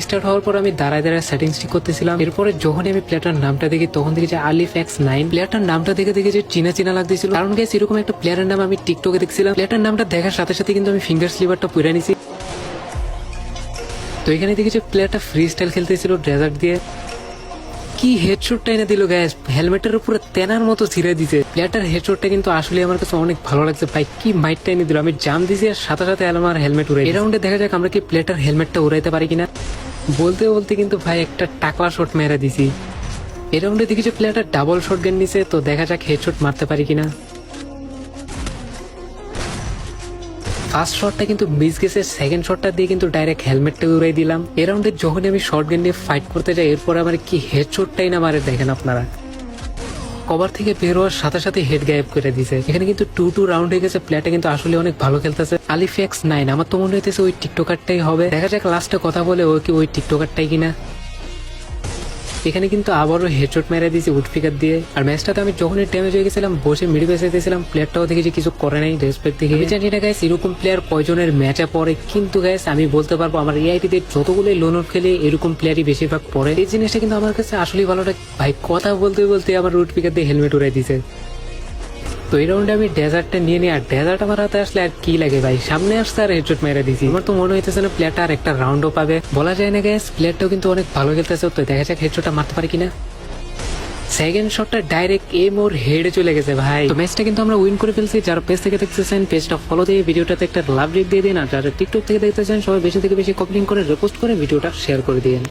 Start হওয়ার পর আমি দাঁড়ায় দাঁড়ায় সেটিংস ঠিক করতেছিলাম। এরপরে যখনই আমি প্লেয়ারটার নামটা দেখি তখন দেখি যে Alif-X9। প্লেয়ারটার নামটা দেখে যে চিনা চিনা লাগতেছিল, কারণ গাইস এরকম একটা প্লেয়ারের নাম আমি টিকটকে দেখছিলাম। প্লেয়ারটার নামটা দেখার সাথে সাথে কিন্তু আমি ফিঙ্গার স্লিপারটা পুরা নিছি। তো এখানে দেখি যে প্লেয়ারটা ফ্রি স্টাইল খেলতেছিল ডেজার্ট দিয়ে। কি হেডশটটা এনে দিল গ্যাস, হেলমেটের উপরে তেনার মতো ছিঁড়ে দিছে। প্লেয়ারটার হেডশটটা কিন্তু আসলে আমার কাছে অনেক ভালো লাগছে ভাই, কি মাইটটা এনে দিল। আমি জাম দিছি আর সাথে সাথে আমার হেলমেট উড়াই। এই রাউন্ডে দেখা যাক আমরা কি প্লেয়ারটার হেলমেটটা উড়াইতে পারি কিনা। বলতে বলতে কিন্তু ভাই একটা টাকলা শট মেরে দিছি। এই রাউন্ডে দেখি যে প্লেয়ারটা ডাবল শট গান নিছে, তো দেখা যাক হেডশট মারতে পারি কিনা। ফার্স্ট শটটা কিন্তু মিস গেছে, সেকেন্ড শটটা দিয়ে কিন্তু ডাইরেক্ট হেলমেটটা উড়াই দিলাম। এই রাউন্ডে যখনই আমি শর্ট গান নিয়ে ফাইট করতে যাই এরপর আমার কি হেডশটটাই না মারে, দেখেন আপনারা। কভার থেকে বের হওয়ার সাথে সাথে হেড গায়েব করে দিছে। এখানে কিন্তু 2-2 রাউন্ড হয়ে গেছে। প্লেয়ারটা কিন্তু আসলে অনেক ভালো খেলতেছে। Alif-X9 আমার তো মনে হইতেছে ওই টিকটকারটাই হবে। দেখা যাক লাস্টে কথা বলে ও কি ওই টিকটকারটাই কিনা। এখানে কিন্তু আবারও হেডশট মেরে দিয়েছি উডপিকার দিয়ে। আর ম্যাচটাতে আমি যখনই ড্যামেজ হয়ে গেছিলাম বসে মিডি বেসে দিয়েছিলাম, প্লেয়ারটাও দেখেছি কিছু করে নাই রেসপেক্ট দেখে। আমি জানি না গাইস এরকম প্লেয়ার কয়জনের ম্যাচে পড়ে, কিন্তু গাইস আমি বলতে পারবো আমার এআইটিতে যতগুলো লোনর খেলে এরকম প্লেয়ারই বেশিরভাগ পড়ে। এই জিনিসটা কিন্তু আমার কাছে আসলেই ভালো লাগে ভাই। কথা বলতে বলতে আমার উডপিকার দিয়ে হেলমেট উড়াই দিছে। তো এই রাউন্ডে আমি ডেজার্টটা নিয়ে নিই, আর ডেজার্ট আমার হাতে আসলে আর কি লাগে ভাই, সামনে আসছে আর হেডশট মেরে দিছি। আমার তো মনে হইতেছে না প্লেয়ারটা আর একটা রাউন্ডও পাবে, বলা যায় না গ্যাস। প্লেয়ারটাও কিন্তু অনেক ভালো খেলতেছে, তো দেখা যাক হেডশটটা মারতে পারি কিনা। সেকেন্ড শটটা ডাইরেক্ট এম ওর হেডে চলে গেছে ভাই। তো ম্যাচটা কিন্তু আমরা উইন করে ফেলছি। যারা পেজ থেকে দেখতেছেন পেজটা ফলো দিয়ে ভিডিওটাতে একটা লাভ রেট দিয়ে দিন, আর যারা টিকটক থেকে দেখতেছেন সবাই বেশি থেকে বেশি কপি লিংক করে রিপোস্ট করে ভিডিওটা শেয়ার করে দিন।